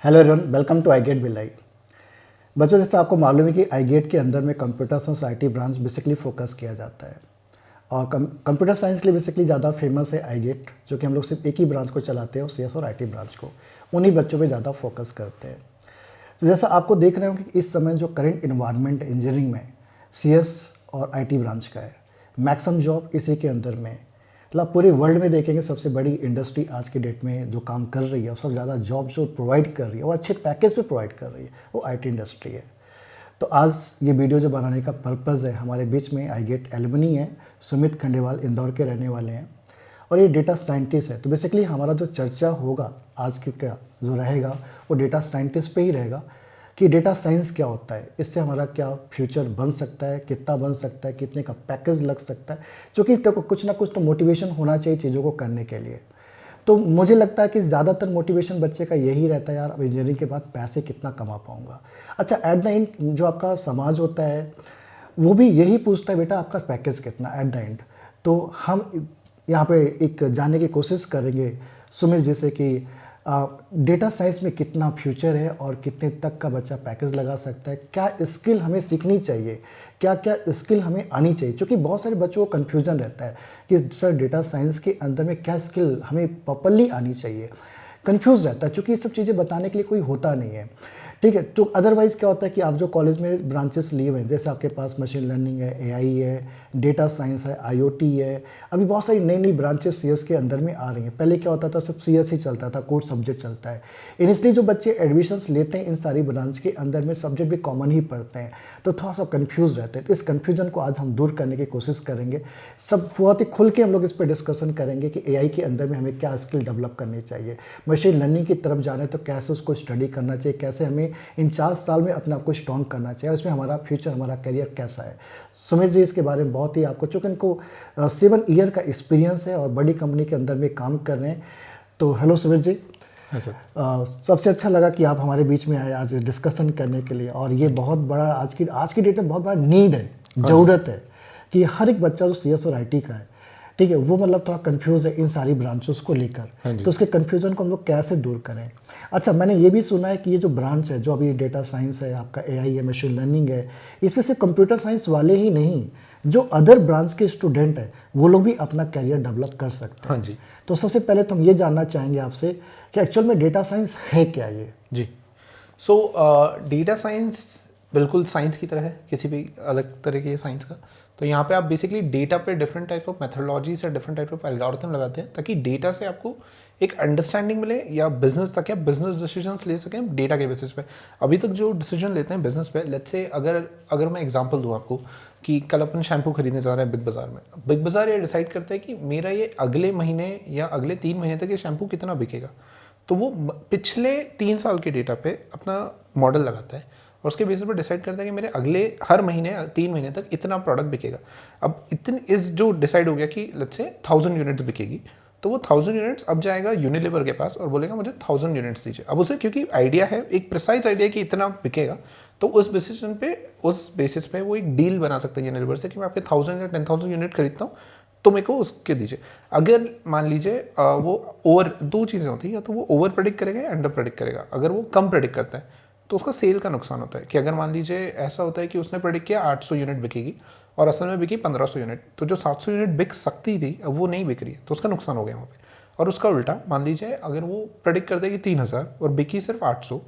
Hello everyone, welcome to iGate Bhilai. बच्चों, जैसे आपको मालूम है कि iGate के अंदर में computer science IT branch basically focus किया जाता है और कंप्यूटर साइंस के लिए बेसिकली ज़्यादा फेमस है iGate, जो कि हम लोग सिर्फ एक ही ब्रांच को चलाते हैं, CS और आईटी ब्रांच को। उन्हीं बच्चों पे ज़्यादा फोकस करते हैं। तो जैसा आपको देख रहे हो कि इस समय जो करंट इन्वायरमेंट इंजीनियरिंग में CS और आईटी ब्रांच का है, मैक्सिमम जॉब इसी के अंदर में। मतलब पूरे वर्ल्ड में देखेंगे सबसे बड़ी इंडस्ट्री आज के डेट में जो काम कर रही है और सबसे ज़्यादा जॉब जो प्रोवाइड कर रही है और अच्छे पैकेज पे प्रोवाइड कर रही है वो आईटी इंडस्ट्री है। तो आज ये वीडियो जो बनाने का पर्पज़ है, हमारे बीच में iGate एलुमनी है, सुमित खंडेवाल इंदौर के रहने वाले हैं और ये डेटा साइंटिस्ट है। तो बेसिकली हमारा जो चर्चा होगा आज के का जो रहेगा वो डेटा साइंटिस्ट पे ही रहेगा कि डेटा साइंस क्या होता है, इससे हमारा क्या फ्यूचर बन सकता है, कितना बन सकता है, कितने का पैकेज लग सकता है। क्योंकि देखो कुछ ना कुछ तो मोटिवेशन होना चाहिए चीज़ों को करने के लिए। तो मुझे लगता है कि ज़्यादातर मोटिवेशन बच्चे का यही रहता है, यार अब इंजीनियरिंग के बाद पैसे कितना कमा पाऊँगा। अच्छा, एट द एंड जो आपका समाज होता है वो भी यही पूछता है, बेटा आपका पैकेज कितना एट द एंड। तो हम यहाँ पे एक जानने की कोशिश करेंगे सुमित जी से कि डेटा साइंस में कितना फ्यूचर है और कितने तक का बच्चा पैकेज लगा सकता है, क्या स्किल हमें सीखनी चाहिए, क्या क्या स्किल हमें आनी चाहिए। क्योंकि बहुत सारे बच्चों को कन्फ्यूजन रहता है कि सर डेटा साइंस के अंदर में क्या स्किल हमें प्रॉपरली आनी चाहिए, कन्फ्यूज़ रहता है क्योंकि ये सब चीज़ें बताने के लिए कोई होता नहीं है। ठीक है, तो अदरवाइज़ क्या होता है कि आप जो कॉलेज में ब्रांचेस लिए हुए हैं, जैसे आपके पास मशीन लर्निंग है, एआई है, डेटा साइंस है, आईओटी है, अभी बहुत सारी नई नई ब्रांचेस CS के अंदर में आ रही हैं। पहले क्या होता था, सिर्फ CS ही चलता था, कोर सब्जेक्ट चलता है। इनिशियली जो बच्चे एडमिशन्स लेते हैं इन सारी ब्रांच के अंदर में सब्जेक्ट भी कॉमन ही पढ़ते हैं, तो थोड़ा सा कन्फ्यूज़ रहते हैं। इस कन्फ्यूजन को आज हम दूर करने की कोशिश करेंगे। सब बहुत ही खुल के हम लोग इस पर डिस्कशन करेंगे कि AI के अंदर में हमें क्या स्किल डेवलप करनी चाहिए, मशीन लर्निंग की तरफ जाने तो कैसे उसको स्टडी करना चाहिए, कैसे हमें इन 4 साल में अपने आप को स्ट्रॉन्ग करना चाहिए, उसमें हमारा फ्यूचर, हमारा करियर कैसा है। सुमित जी इसके बारे में बहुत ही आपको, चूँकि इनको 7 ईयर का एक्सपीरियंस है और बड़ी कंपनी के अंदर में काम कर रहे हैं। तो हेलो सुमित जी। है सर। सबसे अच्छा लगा कि आप हमारे बीच में आए आज डिस्कशन करने के लिए। और ये बहुत बड़ा आज की डेट में बहुत बड़ा नीड है, ज़रूरत है कि हर एक बच्चा जो CS और IT का है, ठीक है, वो मतलब थोड़ा कंफ्यूज है इन सारी ब्रांचेस को लेकर। तो उसके कंफ्यूजन को हम लोग कैसे दूर करें। अच्छा, मैंने ये भी सुना है कि ये जो ब्रांच है, जो अभी डेटा साइंस है, आपका AI है, मशीन लर्निंग है, इसमें सिर्फ कंप्यूटर साइंस वाले ही नहीं, जो अदर ब्रांच के स्टूडेंट हैं वो लोग भी अपना करियर डेवलप कर सकते हैं। हाँ जी। तो सबसे पहले तो हम ये जानना चाहेंगे आपसे कि एक्चुअल में डेटा साइंस है क्या ये। जी। सो डेटा साइंस बिल्कुल साइंस की तरह है, किसी भी अलग तरह के साइंस का। तो यहाँ पे आप बेसिकली डेटा पे डिफरेंट टाइप ऑफ मेथोडोलॉजीज या डिफरेंट टाइप ऑफ एल्गोरिथम लगाते हैं ताकि डेटा से आपको एक अंडरस्टैंडिंग मिले या बिजनेस तक या बिजनेस डिसीजंस ले सकें डेटा के बेसिस पे। अभी तक जो डिसीजन लेते हैं बिजनेस पे, लेट्स से अगर मैं एग्जांपल दूँ आपको कि कल अपन शैम्पू खरीदने जा रहे हैं बिग बाज़ार में। बिग बाज़ार ये डिसाइड करता है कि मेरा ये अगले महीने या अगले 3 महीने तक ये शैम्पू कितना बिकेगा। तो वो पिछले 3 साल के डेटा पे अपना मॉडल लगाता है और उसके बेसिस पर डिसाइड करता है कि मेरे अगले हर महीने 3 महीने तक इतना प्रोडक्ट बिकेगा। अब इतने इस जो डिसाइड हो गया कि लेट्स से 1000 यूनिट्स बिकेगी, तो वो 1000 यूनिट्स अब जाएगा यूनिलीवर के पास और बोलेगा मुझे 1000 यूनिट्स दीजिए। अब उसे क्योंकि आइडिया है, एक प्रिसाइज आइडिया कि इतना बिकेगा, तो उस बेसिस पे वो एक डील बना सकते हैं यूनिलीवर से कि मैं आपके 1000 या 10,000 यूनिट खरीदता हूँ, तो मेरे को उसके दीजिए। अगर मान लीजिए वो ओवर, 2 चीज़ें होती हैं, या तो वो ओवर प्रेडिक्ट करेगा या अंडर प्रेडिक्ट करेगा। अगर वो कम प्रेडिक्ट करता है तो उसका सेल का नुकसान होता है कि अगर मान लीजिए ऐसा होता है कि उसने प्रेडिक्ट किया 800 यूनिट बिकेगी और असल में बिकी 1500 यूनिट, तो जो 700 यूनिट बिक सकती थी अब वो नहीं बिक रही है, तो उसका नुकसान हो गया वहाँ पे। और उसका उल्टा मान लीजिए अगर वो प्रेडिक्ट कर देगी 3000 और बिकी सिर्फ 800,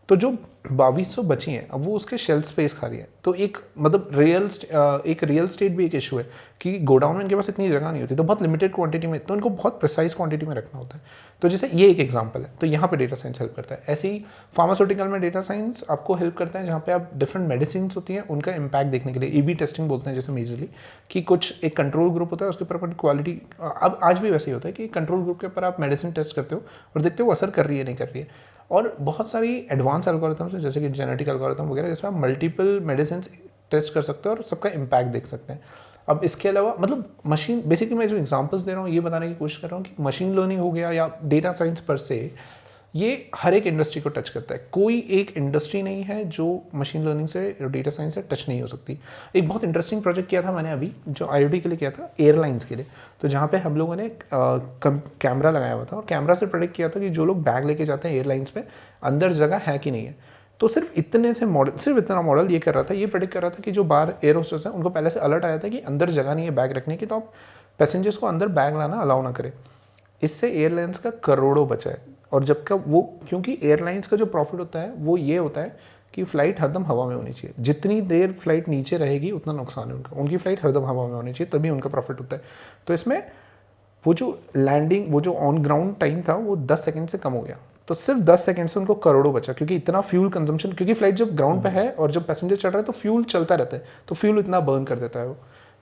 तो जो 2200 बची हैं अब वो उसके शेल्फ स्पेस खा रही है। तो एक मतलब रियल स्टेट भी एक इशू है कि गोडाउन में इनके पास इतनी जगह नहीं होती, तो बहुत लिमिटेड क्वांटिटी में, तो इनको बहुत प्रिसाइज क्वांटिटी में रखना होता है। तो जैसे ये एक एग्जांपल है, तो यहाँ पे डेटा साइंस हेल्प करता है। ऐसे ही फार्मास्यूटिकल में डेटा साइंस आपको हेल्प करता है, जहाँ पे आप डिफरेंट मेडिसिन होती हैं उनका इम्पैक्ट देखने के लिए EB टेस्टिंग बोलते हैं जैसे मेजरली, कि कुछ एक कंट्रोल ग्रुप होता है उसके ऊपर अपन क्वालिटी, अब आज भी वैसे ही होता है कि कंट्रोल ग्रुप के ऊपर आप मेडिसिन टेस्ट करते हो और देखते हो वो असर कर रही है नहीं कर रही है। और बहुत सारी एडवांस एल्गोरिथम्स हैं जैसे कि जेनेटिक एल्गोरिथम वगैरह, जिसमें आप मल्टीपल मेडिसिन टेस्ट कर सकते हो और सबका इम्पैक्ट देख सकते हैं। अब इसके अलावा मतलब मशीन, बेसिकली मैं जो एग्जांपल्स दे रहा हूँ ये बताने की कोशिश कर रहा हूँ कि मशीन लर्निंग हो गया या डेटा साइंस पर से ये हर एक इंडस्ट्री को टच करता है। कोई एक इंडस्ट्री नहीं है जो मशीन लर्निंग से, डेटा साइंस से टच नहीं हो सकती। एक बहुत इंटरेस्टिंग प्रोजेक्ट किया था मैंने अभी, जो IoT के लिए किया था, एयरलाइंस के लिए। तो जहाँ पे हम लोगों ने कैमरा लगाया हुआ था और कैमरा से प्रेडिक्ट किया था कि जो लोग बैग लेके जाते हैं एयरलाइंस पे, अंदर जगह है कि नहीं है। तो सिर्फ इतना मॉडल ये कर रहा था, ये प्रेडिक्ट कर रहा था कि जो बाहर एयर होस्टेस है उनको पहले से अलर्ट आया था कि अंदर जगह नहीं है बैग रखने की, तो आप पैसेंजर्स को अंदर बैग लाना अलाउ ना करें। इससे एयरलाइंस का करोड़ों बचा है। और जब का वो, क्योंकि एयरलाइंस का जो प्रॉफिट होता है वो ये होता है कि फ़्लाइट हरदम हवा में होनी चाहिए। जितनी देर फ्लाइट नीचे रहेगी उतना नुकसान है उनका। उनकी फ़्लाइट हरदम हवा में होनी चाहिए, तभी उनका प्रॉफिट होता है। तो इसमें वो जो लैंडिंग, वो जो ऑन ग्राउंड टाइम था वो 10 सेकंड से कम हो गया। तो सिर्फ 10 सेकंड से उनको करोड़ों बचा, क्योंकि इतना फ्यूल कंजम्पशन, क्योंकि फ्लाइट जब ग्राउंड पे है और जब पैसेंजर चढ़ रहा है तो फ्यूल चलता रहता है, तो फ्यूल इतना बर्न कर देता है वो।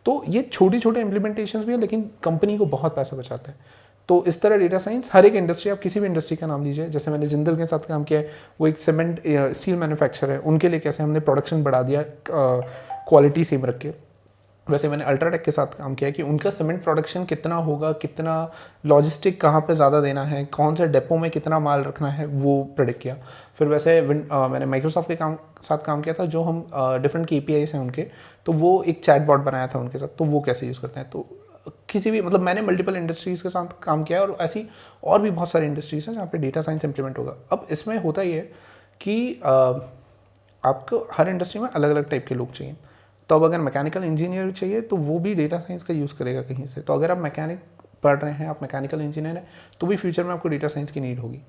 तो ये छोटे छोटे इम्प्लीमेंटेशन भी है, लेकिन कंपनी को बहुत पैसा बचाता है। तो इस तरह डेटा साइंस हर एक इंडस्ट्री, आप किसी भी इंडस्ट्री का नाम लीजिए, जैसे मैंने जिंदल के साथ काम किया है, वो एक सीमेंट स्टील मैन्युफैक्चर है, उनके लिए कैसे हमने प्रोडक्शन बढ़ा दिया क्वालिटी सेम रख के। वैसे मैंने अल्ट्राटेक के साथ काम किया कि उनका सीमेंट प्रोडक्शन कितना होगा, कितना लॉजिस्टिक कहाँ पे ज़्यादा देना है, कौन से डेपो में कितना माल रखना है, वो प्रेडिक्ट किया। फिर वैसे मैंने माइक्रोसॉफ्ट के साथ काम किया था, जो हम डिफरेंट KPIs हैं उनके, तो वो एक चैट बॉट बनाया था उनके साथ, तो वो कैसे यूज़ करते हैं। तो किसी भी, मतलब मैंने मल्टीपल इंडस्ट्रीज़ के साथ काम किया है, और ऐसी और भी बहुत सारी इंडस्ट्रीज़ हैं जहाँ पे डेटा साइंस इंप्लीमेंट होगा। अब इसमें होता ये है कि आपको हर इंडस्ट्री में अलग अलग टाइप के लोग चाहिए। तो अब अगर मैकेनिकल इंजीनियर चाहिए तो वो भी डेटा साइंस का यूज़ करेगा कहीं से। तो अगर आप मैकेनिक पढ़ रहे हैं, आप मैकेनिकल इंजीनियर हैं, तो भी फ्यूचर में आपको डेटा साइंस की नीड होगी।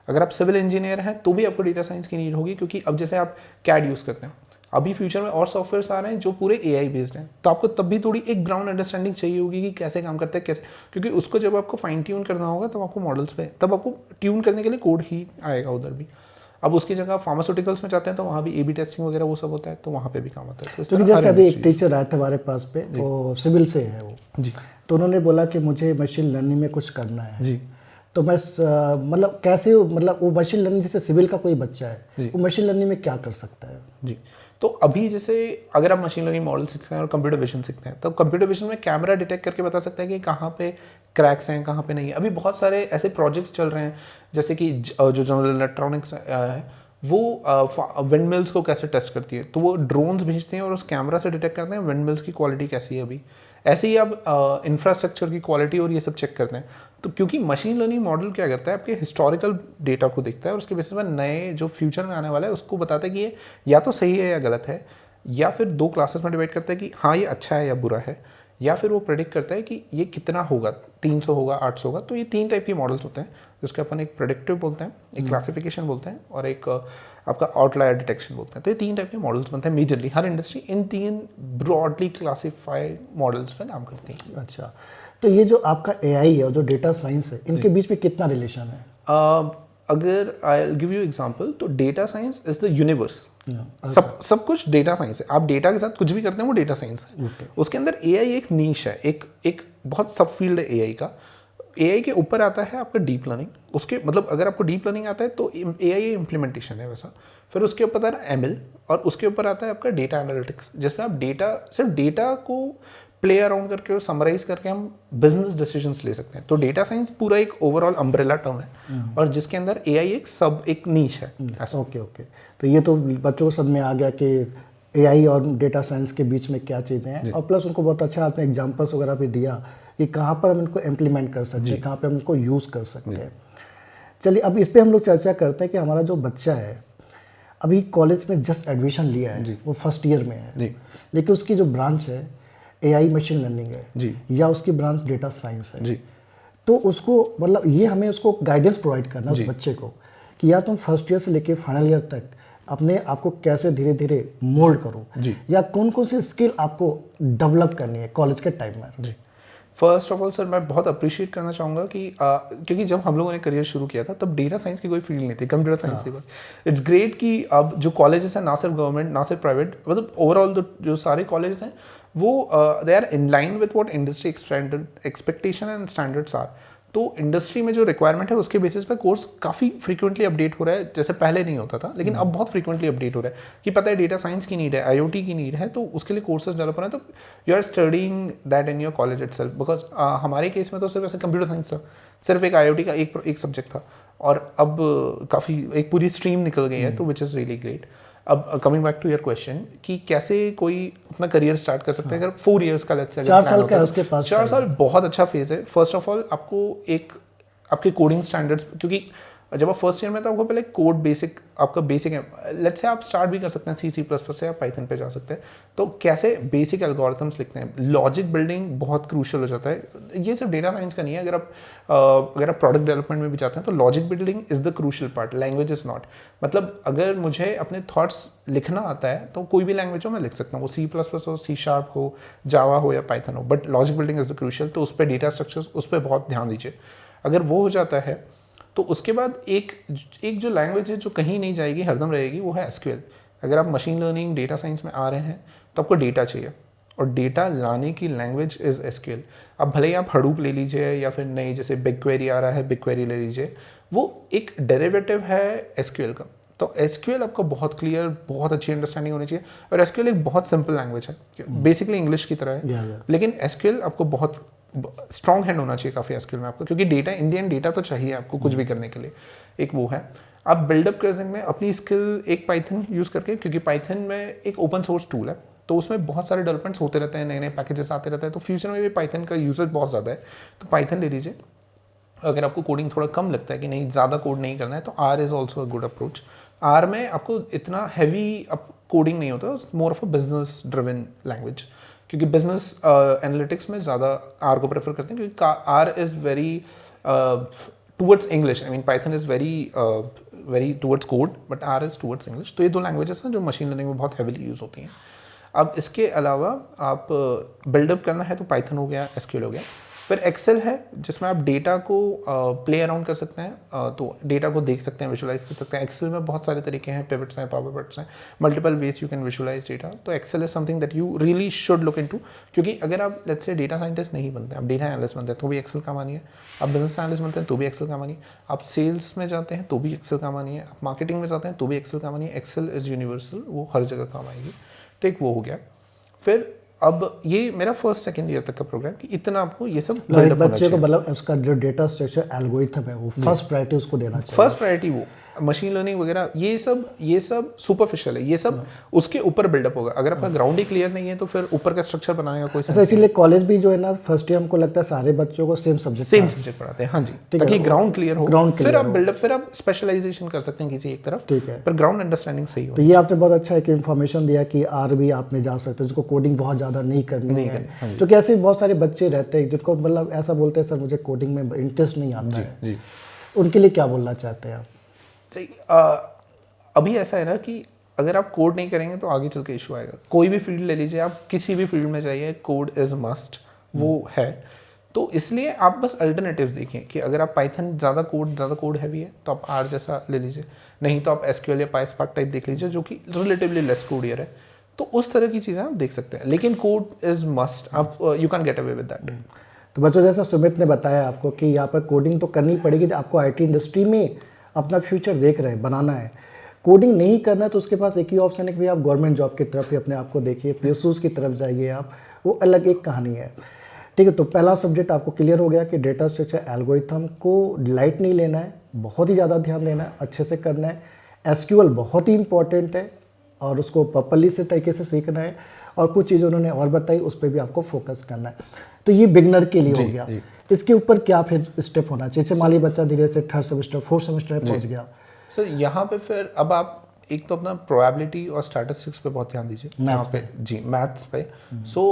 अगर आप सिविल इंजीनियर हैं तो भी आपको डेटा साइंस की नीड होगी, क्योंकि अब जैसे आप CAD यूज़ करते हैं, अभी फ्यूचर में और सॉफ्टवेयर्स आ रहे हैं जो पूरे AI बेस्ड हैं, तो आपको तब भी थोड़ी एक ग्राउंड अंडरस्टैंडिंग चाहिए होगी कि कैसे काम करता है, कैसे, क्योंकि उसको जब आपको फाइन ट्यून करना होगा तब आपको मॉडल्स पे, तब आपको ट्यून करने के लिए कोड ही आएगा उधर भी। अब उसकी जगह फार्मास्यूटिकल्स में जाते हैं तो वहाँ भी AB टेस्टिंग वगैरह वो सब होता है, तो वहाँ पे भी काम होता है। तो इस तरह जैसे अभी एक टीचर आया था हमारे पास पे, वो सिविल से है वो जी, तो उन्होंने बोला कि मुझे मशीन लर्निंग में कुछ करना है जी। तो मैं मतलब कैसे, मतलब वो मशीन लर्निंग, जैसे सिविल का कोई बच्चा है वो मशीन लर्निंग में क्या कर सकता है? जी, तो अभी जैसे अगर आप मशीन लर्निंग मॉडल सीखते हैं और कंप्यूटर विजन सीखते हैं, तो कंप्यूटर विजन में कैमरा डिटेक्ट करके बता सकता है कि कहाँ पे क्रैक्स हैं, कहाँ पे नहीं है। अभी बहुत सारे ऐसे प्रोजेक्ट्स चल रहे हैं, जैसे कि जो जनरल इलेक्ट्रॉनिक्स है वो विंड मिल्स को कैसे टेस्ट करती है, तो वो ड्रोन्स भेजते हैं और उस कैमरा से डिटेक्ट करते हैं विंड मिल्स की क्वालिटी कैसी है अभी। ऐसे ही आप इंफ्रास्ट्रक्चर की क्वालिटी और ये सब चेक करते हैं। तो क्योंकि मशीन लर्निंग मॉडल क्या करता है, आपके हिस्टोरिकल डेटा को देखता है और उसके बेसिस पर नए जो फ्यूचर में आने वाला है उसको बताता है कि ये या तो सही है या गलत है, या फिर 2 क्लासेस में डिवाइड करता है कि हाँ ये अच्छा है या बुरा है, या फिर वो प्रेडिक्ट करता है कि ये कितना होगा, 300 होगा, 800 होगा। तो ये 3 टाइप के मॉडल्स होते हैं, जिसके अपन एक प्रेडिक्टिव बोलते हैं, एक क्लासिफिकेशन बोलते हैं, और एक आपका आउटलायर डिटेक्शन बोलते हैं। तो ये 3 टाइप के मॉडल्स बनते हैं majorly. Her industry in 3 broadly classified models पे काम करती है। अच्छा, तो ये जो आपका AI है और जो डेटा साइंस है, इनके बीच में कितना रिलेशन है? अगर आई गिव यू एग्जांपल, तो data science is the universe. सब कुछ डेटा साइंस है। आप डेटा के साथ कुछ भी करते हैं वो डेटा साइंस है। उसके अंदर AI एक नीश है, एक बहुत सब फील्ड है AI का। AI के ऊपर आता है आपका डीप लर्निंग, उसके मतलब अगर आपको डीप लर्निंग आता है तो AI इम्प्लीमेंटेशन है वैसा। फिर उसके ऊपर आता है ML, और उसके ऊपर आता है आपका डेटा एनालिटिक्स, जिसमें आप सिर्फ डेटा को प्ले अराउंड करके और समराइज करके हम बिजनेस डिसीजंस ले सकते हैं। तो डेटा साइंस पूरा एक ओवरऑल अम्ब्रेला टर्म है, और जिसके अंदर AI एक नीच है। ओके, तो ये तो बच्चों को सब में आ गया कि AI और डेटा साइंस के बीच में क्या चीज़ें हैं, और प्लस उनको बहुत अच्छा आपने एग्जांपल्स वगैरह भी दिया कि कहाँ पर हम इनको इम्प्लीमेंट कर सकते हैं, कहाँ पे हम इनको यूज़ कर सकते हैं। चलिए अब इस पर हम लोग चर्चा करते हैं कि हमारा जो बच्चा है अभी कॉलेज में जस्ट एडमिशन लिया है, वो फर्स्ट ईयर में है, लेकिन उसकी जो ब्रांच है AI मशीन लर्निंग है, या उसकी ब्रांच डेटा साइंस है, तो उसको मतलब ये हमें उसको गाइडेंस प्रोवाइड करना उस बच्चे को कि यार तुम फर्स्ट ईयर से लेके फाइनल ईयर तक अपने आप को कैसे धीरे धीरे मोल्ड करो, या कौन कौन सी स्किल आपको डेवलप करनी है कॉलेज के टाइम में। फर्स्ट ऑफ ऑल सर, मैं बहुत अप्रिशिएट करना चाहूँगा कि क्योंकि जब हम लोगों ने करियर शुरू किया था तब डेटा साइंस की कोई फील्ड नहीं थी, कंप्यूटर साइंस थी बस। इट्स ग्रेट कि अब जो कॉलेजेस हैं, ना सिर्फ गवर्नमेंट ना सिर्फ प्राइवेट, मतलब ओवरऑल जो सारे कॉलेजेस हैं वो they are in line with what industry expectation and standards are. तो इंडस्ट्री में जो रिक्वायरमेंट है उसके बेसिस पे कोर्स काफ़ी फ्रीक्वेंटली अपडेट हो रहा है, जैसे पहले नहीं होता था, लेकिन अब बहुत फ्रीक्वेंटली अपडेट हो रहा है कि पता है डेटा साइंस की नीड है, आईओटी की नीड है, तो उसके लिए कोर्सेज डेवलप हो रहे हैं। तो you are studying that in your college itself, because हमारे केस में तो सिर्फ ऐसे कंप्यूटर साइंस था, सिर्फ एक आईओटी का एक सब्जेक्ट था, और अब काफ़ी एक पूरी स्ट्रीम निकल गई है, तो विच इज़ रियली ग्रेट। अब coming back to your question कि कैसे कोई अपना करियर स्टार्ट कर सकता है अगर 4 इयर्स का लेट्स से 4 साल का है उसके पास, 4 साल बहुत अच्छा फेज है। फर्स्ट ऑफ ऑल आपको एक आपके कोडिंग स्टैंडर्ड्स, क्योंकि जब आप फर्स्ट ईयर में तो आपको पहले कोड बेसिक, आपका बेसिक है, लेट्स से आप स्टार्ट भी कर सकते हैं C++ से, आप पाइथन पे जा सकते हैं। तो कैसे बेसिक एल्गोरिथम्स लिखते हैं, लॉजिक बिल्डिंग बहुत क्रूशियल हो जाता है। ये सिर्फ डेटा साइंस का नहीं है, अगर आप प्रोडक्ट डेवलपमेंट में भी जाते हैं तो logic building is the crucial part, language is not. मतलब अगर मुझे अपने थॉट्स लिखना आता है तो कोई भी लैंग्वेज हो मैं लिख सकता हूँ, वो C++ हो, C# हो, जावा हो या पाइथन हो, but logic building is the crucial. तो उस पर डेटा स्ट्रक्चर्स, उस पर बहुत ध्यान दीजिए। अगर वो हो जाता है तो उसके बाद एक जो लैंग्वेज है जो कहीं नहीं जाएगी, हरदम रहेगी, वो है एसक्यूएल। अगर आप मशीन लर्निंग डेटा साइंस में आ रहे हैं तो आपको डेटा चाहिए, और डेटा लाने की लैंग्वेज इज़ एसक्यूएल। अब भले ही आप हडूप ले लीजिए या फिर नई जैसे बिग क्वेरी आ रहा है, बिग क्वेरी ले लीजिए, वो एक डेरिवेटिव है एसक्यूएल का। तो एसक्यूएल आपको बहुत क्लियर, बहुत अच्छी अंडरस्टैंडिंग होनी चाहिए। और एसक्यूएल एक बहुत सिंपल लैंग्वेज है, बेसिकली इंग्लिश की तरह है, लेकिन एसक्यूएल आपको बहुत स्ट्रॉन्ग हैंड होना चाहिए काफ़ी एसक्यूएल में आपको, क्योंकि data in the and data तो चाहिए आपको कुछ भी करने के लिए। एक वो है, आप बिल्डअप कर सकते हैं अपनी स्किल एक पाइथन यूज़ करके, क्योंकि पाइथन में एक ओपन सोर्स टूल है, तो उसमें बहुत सारे डेवलपमेंट्स होते रहते हैं, नए नए पैकेजेस आते रहते हैं, तो फ्यूचर में भी पाइथन का यूजेज बहुत ज़्यादा है, तो पाइथन ले लीजिए। अगर आपको कोडिंग थोड़ा कम लगता है कि नहीं ज़्यादा कोड नहीं करना है, तो R is also a good approach. R में आपको इतना हैवी कोडिंग नहीं होता, more of a business driven language, क्योंकि बिजनेस एनालिटिक्स में ज़्यादा आर को प्रेफर करते हैं, क्योंकि R is very towards English. I mean Python is very towards code, but R is towards English. तो ये दो लैंग्वेजेस हैं जो मशीन लर्निंग में बहुत हैवीली यूज़ होती हैं। अब इसके अलावा आप बिल्डअप करना है तो पाइथन हो गया, एसक्यूएल हो गया। फिर एक्सेल है जिसमें आप डेटा को प्ले अराउंड कर सकते हैं, तो डेटा को देख सकते हैं, विजुलाइज कर सकते हैं। एक्सेल में बहुत सारे तरीके हैं, पिवट्स हैं, पावर पिवट्स हैं, multiple ways you can visualise data. तो Excel is something that you really should look into, क्योंकि अगर आप लेट्स से डेटा साइंटिस्ट नहीं बनते, आप डेटा एनालिस्ट बनते हैं तो भी एक्सेल काम आनी है, आप बिजनेस एनालिस्ट बनते हैं तो भी एक्सेल काम आनी है, आप सेल्स में जाते हैं तो भी एक्सेल काम आनी है, आप मार्केटिंग में जाते हैं तो भी एक्सेल काम आनी है। एक्सेल इज यूनिवर्सल, वो हर जगह काम आएगी। तो एक वो हो गया। फिर अब ये मेरा फर्स्ट सेकंड ईयर तक का प्रोग्राम कि इतना आपको ये सब बच्चे को मतलब उसका जो डेटा स्ट्रक्चर एल्गोरिथम है वो फर्स्ट प्रायोरिटी उसको देना चाहिए। फर्स्ट प्रायोरिटी वो मशीन लर्निंग वगैरह ये सब सुपरफिशियल है, ये सब उसके ऊपर बिल्डअप होगा। अगर आपका ग्राउंड ही क्लियर नहीं है तो फिर ऊपर का स्ट्रक्चर बनाने का कोई सेंस नहीं। इसीलिए कॉलेज भी जो है ना, फर्स्ट ईयर हमको लगता है सारे बच्चों को सेम सब्जेक्ट पढ़ाते हैं। हाँ जी, ताकि ग्राउंड क्लियर हो, फिर आप बिल्डअप, फिर आप स्पेशलाइजेशन कर सकते हैं किसी एक तरफ, ठीक है, पर ग्राउंड अंडरस्टैंडिंग सही हो। तो ये आपने बहुत अच्छा एक इन्फॉर्मेशन दिया कि आर भी आप में जा सकते हो, जिसको कोडिंग बहुत ज़्यादा नहीं करनी है। तो कैसे बहुत सारे बच्चे रहते हैं जिनको मतलब ऐसा बोलते हैं सर मुझे कोडिंग में इंटरेस्ट नहीं आता है, उनके लिए क्या बोलना चाहते हैं आप? सही, अभी ऐसा है ना कि अगर आप कोड नहीं करेंगे तो आगे चल के इशू आएगा। कोई भी फील्ड ले लीजिए, आप किसी भी फील्ड में जाइए, कोड इज़ मस्ट, वो है। तो इसलिए आप बस अल्टरनेटिव्स देखें कि अगर आप पाइथन ज़्यादा कोड हैवी है तो आप आर जैसा ले लीजिए, नहीं तो आप एसक्यूएल या पाइस्पार्क टाइप देख लीजिए जो कि रिलेटिवली लेस कोडियर है। तो उस तरह की चीज़ें आप देख सकते हैं, लेकिन कोड इज़ मस्ट, आप you can get away with that. तो बच्चों जैसा सुमित ने बताया आपको कि यहाँ पर कोडिंग तो करनी पड़ेगी, आपको आईटी इंडस्ट्री में अपना फ्यूचर देख रहे हैं, बनाना है। कोडिंग नहीं करना है तो उसके पास एक ही ऑप्शन है कि आप गवर्नमेंट जॉब की तरफ ही अपने आप को देखिए, पीएसयूज की तरफ जाइए आप, वो अलग एक कहानी है। ठीक है, तो पहला सब्जेक्ट आपको क्लियर हो गया कि डेटा स्ट्रक्चर एल्गोरिथम को लाइट नहीं लेना है, बहुत ही ज़्यादा ध्यान देना है, अच्छे से करना है। एसक्यूएल बहुत ही इंपॉर्टेंट है और उसको प्रॉपर्ली से तरीके से सीखना है, और कुछ चीज़ें उन्होंने और बताई उस पर भी आपको फोकस करना है। तो ये बिगनर के लिए हो गया। इसके ऊपर क्या फिर स्टेप होना चाहिए? जैसे मान लीजिए बच्चा धीरे से 3rd सेमेस्टर 4th सेमेस्टर में पहुंच गया, सर यहाँ पे फिर अब आप एक तो अपना प्रोबेबिलिटी और स्टैटिस्टिक्स पे बहुत ध्यान दीजिए यहाँ पे जी, मैथ्स पे। So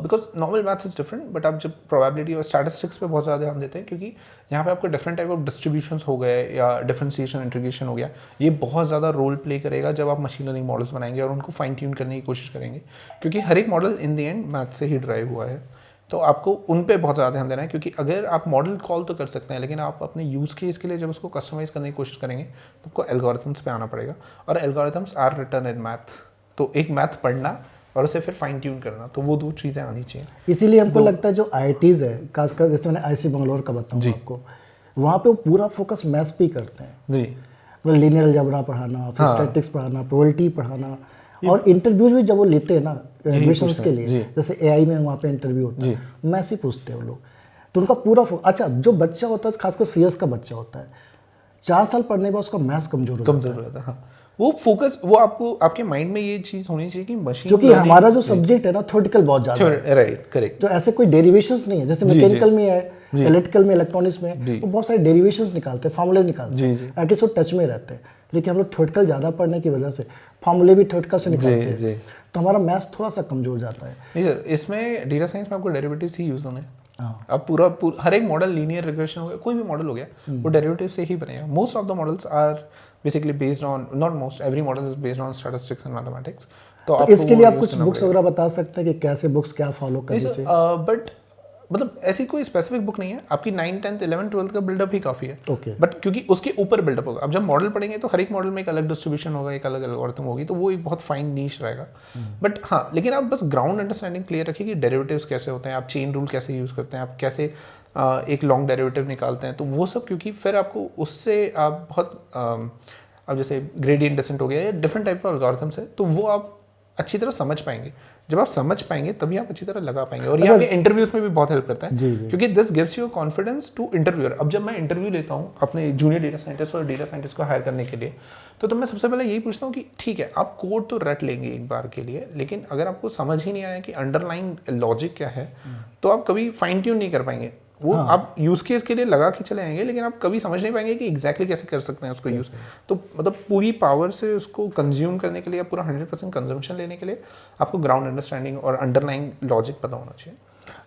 because normal maths is different, but आप जब प्रोबेबिलिटी और स्टैटिस्टिक्स पे बहुत ज़्यादा ध्यान देते हैं, क्योंकि यहाँ पे आपको डिफरेंट टाइप ऑफ डिस्ट्रीब्यूशंस हो गए या डिफरेंशिएशन इंटीग्रेशन हो गया, ये बहुत ज़्यादा रोल प्ले करेगा जब आप मशीन लर्निंग मॉडल्स बनाएंगे और उनको फाइन ट्यून करने की कोशिश करेंगे, क्योंकि हर एक model in the end math से ही ड्राइव हुआ है। तो आपको उन पे बहुत ज़्यादा ध्यान देना है, क्योंकि अगर आप मॉडल कॉल तो कर सकते हैं, लेकिन आप अपने यूज़ केस के लिए जब उसको कस्टमाइज करने की कोशिश करेंगे तो आपको एल्गोरिथम्स पे आना पड़ेगा, और algorithms are written in math. तो एक मैथ पढ़ना और उसे फिर फाइन ट्यून करना, तो वो 2 चीज़ें आनी चाहिए। इसीलिए हमको लगता है जो IITs है, खासकर जैसे मैंने IIT बंगलोर का बताऊँ आपको, वहाँ पे वो पूरा फोकस मैथ्स पे ही करते हैं जी, मतलब लीनियर अलजेब्रा पढ़ाना, फिर स्टैटिस्टिक्स पढ़ाना, प्रोबेबिलिटी पढ़ाना, और इंटरव्यूज भी जब वो लेते हैं ना एडमिशन्स के लिए, जैसे AI में वहाँ पे इंटरव्यू होता है, मैथ्स ही पूछते हैं वो लोग, तो उनका पूरा अच्छा जो बच्चा होता है खासकर CS का बच्चा होता है, 4 साल पढ़ने के बाद उसका मैथ्स कमजोर हो जाता है। हाँ, वो फोकस, वो आपको आपके माइंड में ये चीज़ होनी चाहिए कि मशीन, क्योंकि हमारा जो सब्जेक्ट है ना थ्योरेटिकल बहुत ज़्यादा है, राइट, करेक्ट, तो ऐसे कोई डेरिवेशंस नहीं है, जैसे मैकेनिकल में है, इलेक्ट्रिकल में, इलेक्ट्रॉनिक्स में वो बहुत सारे डेरिवेशंस निकालते हैं, फार्मूले निकालते हैं, एटलीस्ट वो टच में रहते हैं, लेकिन हम लोग थ्योरेटिकल ज़्यादा पढ़ने की वजह से फार्मूले भी थ्योरेटिकल से निकालते हैं, तो हमारा मैथ्स थोड़ा सा कमजोर जाता है। नहीं सर, इसमें डेटा साइंस में आपको डेरिवेटिव्स ही यूज होने हैं। अब पूरा हर एक मॉडल, लीनियर रिग्रेशन हो गया, कोई भी मॉडल हो गया, वो डेरिवेटिव से ही बनेगा। Most of the models are basically based on, not most, every model is based on statistics and mathematics. तो इसके लिए आप कुछ बुक्स वगैरह बता सकते हैं कि कैसे बुक्स क्या फॉलो करनी चाहिए? बट मतलब ऐसी कोई स्पेसिफिक बुक नहीं है, आपकी 9th 10th 11th 12th का बिल्डअप ही काफ़ी है। बट क्योंकि उसके ऊपर बिल्डअप होगा, अब जब मॉडल पढ़ेंगे तो हर एक मॉडल में एक अलग डिस्ट्रीब्यूशन होगा, एक अलग एल्गोरिथम होगी, तो वो एक बहुत फाइन नीश रहेगा। बट हाँ, लेकिन आप बस ग्राउंड अंडरस्टैंडिंग क्लियर रखिए कि डेरिवेटिव्स कैसे होते हैं, आप चेन रूल कैसे यूज़ करते हैं, आप कैसे एक लॉन्ग डेरिवेटिव निकालते हैं, तो वो सब, क्योंकि फिर आपको उससे आप बहुत अब जैसे ग्रेडियंट डिसेंट हो गया या डिफरेंट टाइप का एल्गोरिथम्स है, तो वो आप अच्छी तरह समझ पाएंगे। जब आप समझ पाएंगे तभी आप अच्छी तरह लगा पाएंगे, और ये आपके इंटरव्यूज में भी बहुत हेल्प करता है, क्योंकि this gives you confidence to interviewer. अब जब मैं इंटरव्यू लेता हूँ अपने जूनियर डेटा साइंटिस्ट और डेटा साइंटिस्ट को हायर करने के लिए, तो मैं सबसे पहले यही पूछता हूँ कि ठीक है, आप कोड तो रट लेंगे एक बार के लिए, लेकिन अगर आपको समझ ही नहीं आया कि अंडरलाइन लॉजिक क्या है, तो आप कभी फाइन ट्यून नहीं कर पाएंगे। वो आप यूज केस के लिए लगा के चले आएंगे, लेकिन आप कभी समझ नहीं पाएंगे कि एग्जैक्टली कैसे कर सकते हैं उसको यूज। तो मतलब पूरी पावर से उसको कंज्यूम करने के लिए, पूरा 100% कंजम्पशन लेने के लिए आपको ग्राउंड अंडरस्टैंडिंग और अंडरलाइन लॉजिक पता होना चाहिए।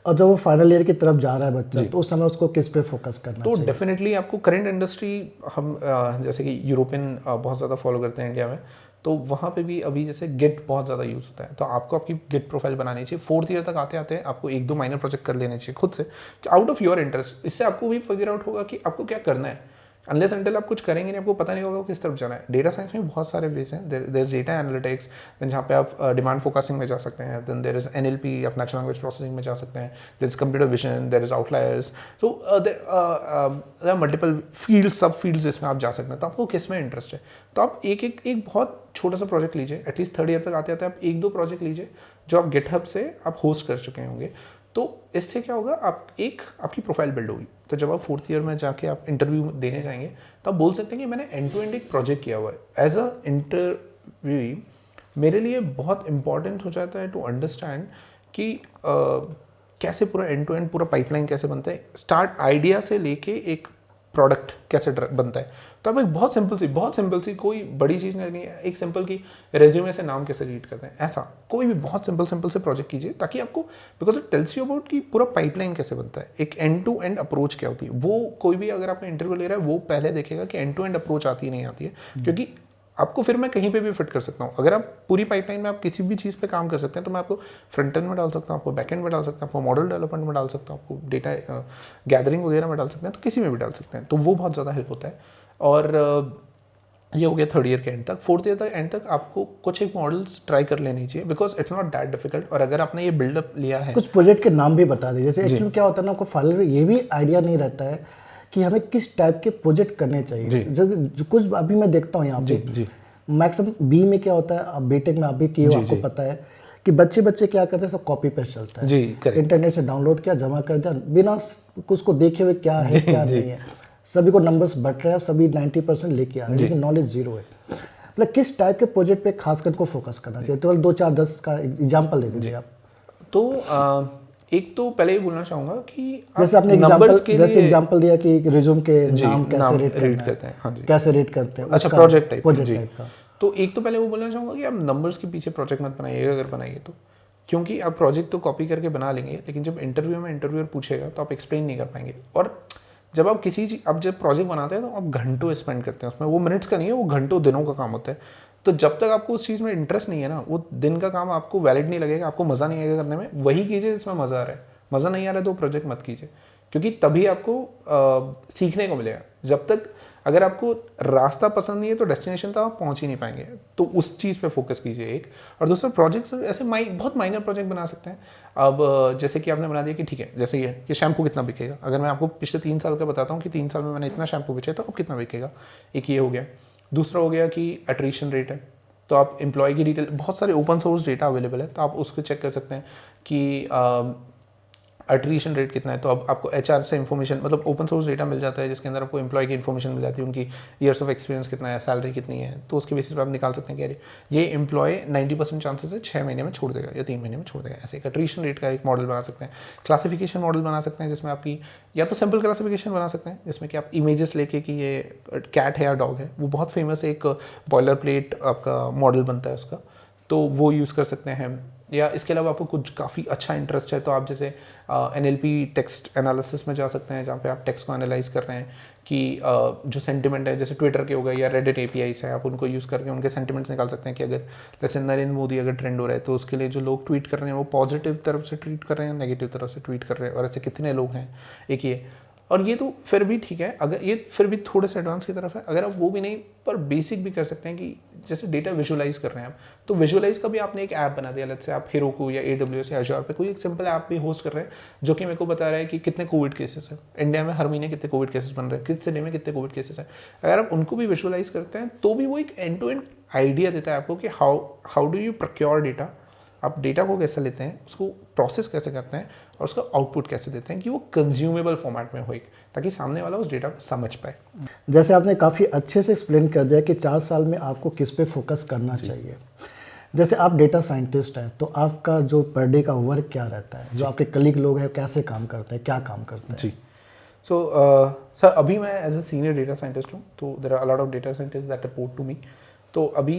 और जब वो फाइनल ईयर की तरफ जा रहा है बच्चा, तो उस समय उसको किस पे फोकस करना तो चाहिए? डेफिनेटली आपको करंट इंडस्ट्री, हम जैसे कि यूरोपियन बहुत ज़्यादा फॉलो करते हैं इंडिया में, तो वहाँ पे भी अभी जैसे गिट बहुत ज़्यादा यूज़ होता है, तो आपको आपकी गिट प्रोफाइल बनानी चाहिए। 4th ईयर तक आते आते आपको 1-2 माइनर प्रोजेक्ट कर लेने चाहिए खुद से, आउट ऑफ योर इंटरेस्ट। इससे आपको भी फिगर आउट होगा कि आपको क्या करना है। अनलेस अंटिल आप कुछ करेंगे नहीं, आपको पता नहीं होगा किस तरफ जाना है। डेटा साइंस में बहुत सारे वेज हैं, there is data analytics, then जहाँ पे आप डिमांड फोकसिंग में जा सकते हैं, देन देयर इज NLP, आप नेचुरल लैंग्वेज प्रोसेसिंग में जा सकते हैं, there is computer vision, there is outliers, तो there are multiple fields, sub fields जिसमें आप जा सकते हैं। तो आपको किस में इंटरेस्ट है, तो आप एक बहुत छोटा सा प्रोजेक्ट लीजिए, एटलीस्ट 3rd ईयर तक आते आते आप 1-2 प्रोजेक्ट लीजिए जो आप गिटहब से आप होस्ट कर चुके होंगे। तो इससे क्या होगा, आपकी प्रोफाइल बिल्ड होगी। तो जब आप 4th ईयर में जाके आप इंटरव्यू देने जाएंगे, तो आप बोल सकते हैं कि मैंने एंड टू एंड एक प्रोजेक्ट किया हुआ है। एज अ इंटरव्यूई मेरे लिए बहुत इंपॉर्टेंट हो जाता है टू अंडरस्टैंड कि कैसे पूरा एंड टू एंड पूरा पाइपलाइन कैसे बनता है, स्टार्ट आइडिया से लेके एक प्रोडक्ट कैसे बनता है। तो अब एक बहुत सिंपल सी कोई बड़ी चीज़ नहीं है, एक सिंपल की रेज्यूमे से नाम कैसे रीड करते हैं, ऐसा कोई भी बहुत सिंपल से प्रोजेक्ट कीजिए, ताकि आपको, because it tells you about कि पूरा पाइपलाइन कैसे बनता है, एक एंड टू एंड अप्रोच क्या होती है। वो कोई भी अगर आपका इंटरव्यू ले रहा है, वो पहले देखेगा कि एंड टू एंड अप्रोच आती है नहीं आती है, क्योंकि आपको फिर मैं कहीं पे भी फिट कर सकता हूँ। अगर आप पूरी पाइपलाइन में आप किसी भी चीज़ पे काम कर सकते हैं, तो मैं आपको फ्रंट एंड में डाल सकता हूँ, आपको बैक एंड में डाल सकता हूँ, आपको मॉडल डेवलपमेंट में डाल सकता हूँ, आपको डेटा गैदरिंग वगैरह में डाल सकते हैं, तो किसी में भी डाल सकते हैं। तो वो बहुत ज़्यादा हेल्प होता है। और ये हो गया 3rd ईयर के एंड तक। 4th ईयर तक एंड तक आपको कुछ एक मॉडल्स ट्राई कर लेनी चाहिए, because it's not that difficult. और अगर आपने ये बिल्डअप लिया है, कुछ प्रोजेक्ट के नाम भी बता दीजिए। जैसे एक्चुअली क्या होता है ना, आपको फाइनल में ये भी आइडिया नहीं रहता है कि हमें किस टाइप के प्रोजेक्ट करने चाहिए। जो कुछ अभी मैं देखता हूँ यहाँ पे मैक्सिमम बी में क्या होता है, अब बीटेक में आप भी किए हो, आपको पता है कि बच्चे क्या करते हैं, सब कॉपी पेस्ट चलता है। इंटरनेट से डाउनलोड किया, जमा कर दिया, बिना कुछ को देखे हुए क्या है क्या नहीं है। सभी को नंबर्स बट रहे हैं, सभी 90% लेके आ रहे हैं, लेकिन नॉलेज जीरो है। मतलब किस टाइप के प्रोजेक्ट पे खासकर को फोकस करना चाहिए? तो 2, 4, 10 का एग्जाम्पल दे दीजिए आप। तो एक तो पहले ही बोलना चाहूँगा कि जैसे आपने एग्जाम्पल दिया कि रिज्यूम के नाम कैसे रेट करते हैं, कैसे रेट करते हैं, अच्छा प्रोजेक्ट टाइप का। तो एक तो पहले वो बोलना चाहूँगा कि आप नंबर्स के पीछे प्रोजेक्ट मत बनाइएगा अगर बनाइए तो, क्योंकि आप प्रोजेक्ट तो कॉपी करके बना लेंगे, लेकिन जब इंटरव्यू में इंटरव्यूअर पूछेगा तो आप एक्सप्लेन नहीं कर पाएंगे। और जब आप जब प्रोजेक्ट बनाते हैं तो आप घंटों स्पेंड करते हैं उसमें, वो मिनट्स का नहीं है, वो घंटों दिनों का काम होता है। तो जब तक आपको उस चीज़ में इंटरेस्ट नहीं है ना, वो दिन का काम आपको वैलिड नहीं लगेगा, आपको मज़ा नहीं आएगा करने में। वही कीजिए जिसमें मज़ा आ रहा है। मज़ा नहीं आ रहा है तो प्रोजेक्ट मत कीजिए, क्योंकि तभी आपको सीखने को मिलेगा। जब तक अगर आपको रास्ता पसंद नहीं है तो डेस्टिनेशन तक आप पहुंच ही नहीं पाएंगे, तो उस चीज़ पे फोकस कीजिए एक। और दूसरा प्रोजेक्ट्स ऐसे बहुत माइनर प्रोजेक्ट बना सकते हैं। अब जैसे कि आपने बना दिया कि ठीक है, जैसे ये कि शैम्पू कितना बिकेगा, अगर मैं आपको पिछले 3 साल का बताता हूँ कि 3 साल में मैंने इतना शैम्पू बेचा तो अब कितना बिकेगा, एक ये हो गया। दूसरा हो गया कि अट्रीशन रेट है, तो आप एम्प्लॉय की डिटेल, बहुत सारे ओपन सोर्स डेटा अवेलेबल है, तो आप उसको चेक कर सकते हैं कि अट्रीशन रेट कितना है। तो अब आपको एचआर से इन्फॉर्मेशन, मतलब ओपन सोर्स डेटा मिल जाता है जिसके अंदर आपको एम्प्लॉय की इन्फॉर्मेशन मिल जाती है, उनकी ईयर्स ऑफ एक्सपीरियंस कितना है, सैलरी कितनी है, तो उसके बेसिस पर आप निकाल सकते हैं कि अरे ये एम्प्लॉय 90% चांसेस है 6 महीने में छोड़ देगा या 3 महीने में छोड़ देगा। ऐसे एक अट्रीशन रेट का एक मॉडल बना सकते हैं। क्लासिफिकेशन मॉडल बना सकते हैं जिसमें आपकी, या तो सिंपल क्लासिफिकेशन बना सकते हैं जिसमें कि आप इमेजेस लेके कि ये कैट है या डॉग है, वो बहुत फेमस एक बॉयलर प्लेट आपका मॉडल बनता है उसका, तो वो यूज़ कर सकते हैं। या इसके अलावा आपको कुछ काफ़ी अच्छा इंटरेस्ट है तो आप जैसे NLP टेक्स्ट एनालिसिस में जा सकते हैं, जहाँ पे आप टेक्स्ट को एनालाइज कर रहे हैं कि जो सेंटिमेंट है, जैसे ट्विटर के हो गए या रेडिट APIs है, आप उनको यूज़ करके उनके सेंटिमेंट्स निकाल सकते हैं कि अगर जैसे नरेंद्र मोदी अगर ट्रेंड हो रहा है तो उसके लिए जो लोग ट्वीट कर रहे हैं वो पॉजिटिव तरफ से ट्वीट कर रहे हैं, नेगेटिव तरफ से ट्वीट कर रहे हैं, और ऐसे कितने लोग हैं, एक ये। और ये तो फिर भी ठीक है, अगर ये फिर भी थोड़े से एडवांस की तरफ है, अगर आप वो भी नहीं पर बेसिक भी कर सकते हैं कि जैसे डेटा विजुअलाइज कर रहे हैं आप, तो विजुअलाइज का भी आपने एक ऐप बना दिया, लेट्स से आप हेरोकू या AWS या Azure पे कोई एक सिंपल ऐप भी होस्ट कर रहे हैं जो कि मेरे को बता रहा है कि कितने कोविड केसेस है इंडिया में, हर महीने कितने कोविड केसेस बन रहे हैं, किस सिटी में कितने कोविड केसेस हैं। अगर आप उनको भी विजुअलाइज करते हैं तो भी वो एक एंड टू एंड आइडिया देता है आपको कि how do you procure data, आप डेटा को कैसे लेते हैं, उसको प्रोसेस कैसे करते हैं और उसका आउटपुट कैसे देते हैं कि वो कंज्यूमेबल फॉर्मेट में हो, ताकि सामने वाला उस डेटा को समझ पाए। जैसे आपने काफ़ी अच्छे से एक्सप्लेन कर दिया कि 4 साल में आपको किस पे फोकस करना चाहिए। जैसे आप डेटा साइंटिस्ट हैं तो आपका जो पर डे का वर्क क्या रहता है, जो आपके कलीग लोग हैं कैसे काम करते हैं, क्या काम करते हैं? जी, सो सर अभी मैं as a senior data scientist हूँ, तो there are a lot of data scientist that report to me. तो अभी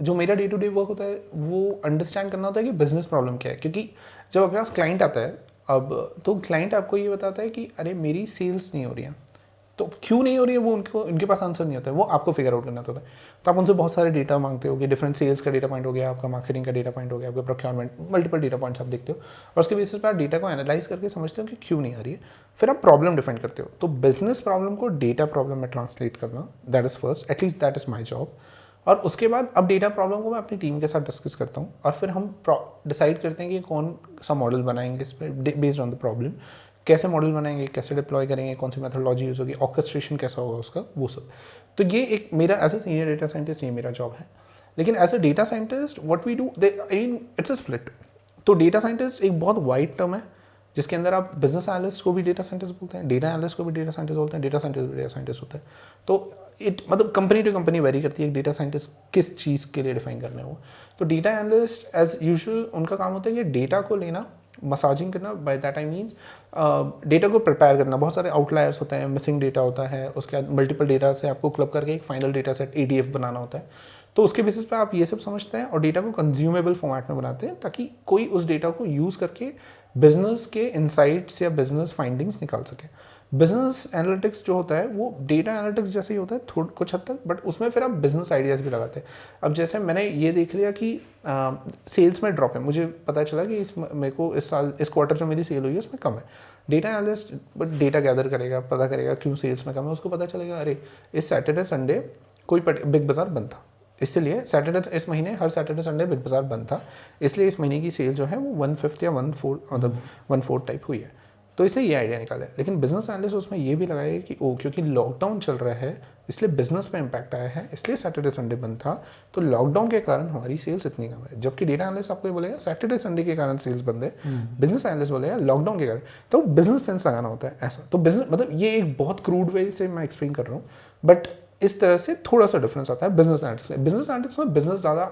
जो मेरा डे टू डे वर्क होता है वो अंडरस्टैंड करना होता है कि बिजनेस प्रॉब्लम क्या है, क्योंकि जब आपके पास क्लाइंट आता है अब, तो क्लाइंट आपको ये बताता है कि अरे मेरी सेल्स नहीं हो रही है, तो क्यों नहीं हो रही है वो उनके पास आंसर नहीं होता है, वो आपको फिगर आउट करना होता है। तो आप उनसे बहुत सारे डेटा मांगते हो कि डिफरेंट सेल्स का डेटा पॉइंट हो गया, आपका मार्केटिंग का डेटा पॉइंट हो गया, आपका प्रोक्योरमेंट, मल्टीपल डेटा पॉइंट्स आप देखते हो और उसके बेसिस पर आप डेटा को एनालाइज करके समझते हो कि क्यों नहीं आ रही है, फिर आप प्रॉब्लम डिफाइन करते हो। तो बिजनेस प्रॉब्लम को डेटा प्रॉब्लम में ट्रांसलेट करना, that is first, at least that is my job. और उसके बाद अब डेटा प्रॉब्लम को मैं अपनी टीम के साथ डिस्कस करता हूँ और फिर हम डिसाइड करते हैं कि कौन सा मॉडल बनाएंगे इस पर बेस्ड ऑन द प्रॉब्लम, कैसे मॉडल बनाएंगे, कैसे डिप्लॉय करेंगे, कौन सी मेथोडोलॉजी यूज़ होगी, ऑर्केस्ट्रेशन कैसा होगा उसका, वो सब। तो ये एक मेरा as a senior data scientist ये मेरा जॉब है। लेकिन as a data scientist what we do, it's a split. तो डेटा साइंटिस्ट एक बहुत वाइड टर्म है जिसके अंदर आप बिजनेस एनालिस्ट को भी डेटा साइंटिस्ट बोलते हैं, डेटा एनालिस्ट को भी डेटा साइंटिस्ट बोलते हैं, डेटा साइंटिस्ट भी डेटा साइंटिस्ट होता है। तो मतलब कंपनी टू कंपनी वेरी करती है डेटा साइंटिस्ट किस चीज़ के लिए डिफाइन करना है वो। तो डेटा एनालिस्ट एज यूजुअल उनका काम होता है कि डेटा को लेना, मसाजिंग करना, by that I means data को प्रिपेयर करना। बहुत सारे आउटलायर्स होते हैं, मिसिंग डेटा होता है, उसके बाद मल्टीपल डेटा से आपको क्लब करके एक फाइनल डेटा सेट ADF बनाना होता है। तो उसके बेसिस पे आप ये सब समझते हैं और डेटा को कंज्यूमेबल फॉर्मेट में बनाते हैं ताकि कोई उस डेटा को यूज़ करके बिजनेस के इनसाइट्स या बिजनेस फाइंडिंग्स निकाल सके। बिजनेस एनालिटिक्स जो होता है वो डेटा एनालिटिक्स जैसे ही होता है कुछ हद तक, बट उसमें फिर आप बिजनेस आइडियाज़ भी लगाते हैं। अब जैसे मैंने ये देख लिया कि सेल्स में ड्रॉप है, मुझे पता चला कि मेरे को इस साल इस क्वार्टर जो मेरी सेल हुई है उसमें कम है। Data analyst but data gather करेगा, पता करेगा क्यों सेल्स में कम है, उसको पता चलेगा अरे इस सैटरडे संडे कोई बिग बाजार बंद था, इसलिए सैटरडे इस महीने हर सैटरडे संडे बिग बाजार बंद था, इसलिए इस महीने की सेल जो है वो 1/5 या 1/4 मतलब 1/4 टाइप हुई है। तो इसलिए ये आइडिया निकाला है। लेकिन बिजनेस एनालिस्ट उसमें ये भी लगाएगा कि क्योंकि लॉकडाउन चल रहा है इसलिए बिजनेस पे इम्पैक्ट आया है, इसलिए सैटरडे संडे बंद था, तो लॉकडाउन के कारण हमारी सेल्स इतनी कम है। जबकि डेटा एनालिस्ट आपको ये बोलेगा सैटरडे संडे के कारण सेल्स बंद है, बिजनेस एनालिस्ट बोलेगा लॉकडाउन के कारण। तो बिजनेस सेंस लगाना होता है ऐसा। तो बिजनेस मतलब ये एक बहुत क्रूड वे से मैं एक्सप्लेन कर रहा हूँ, बट इस तरह से थोड़ा सा डिफरेंस आता है बिजनेस एनालिटिक्स में। बिजनेस एनालिटिक्स में बिजनेस ज़्यादा,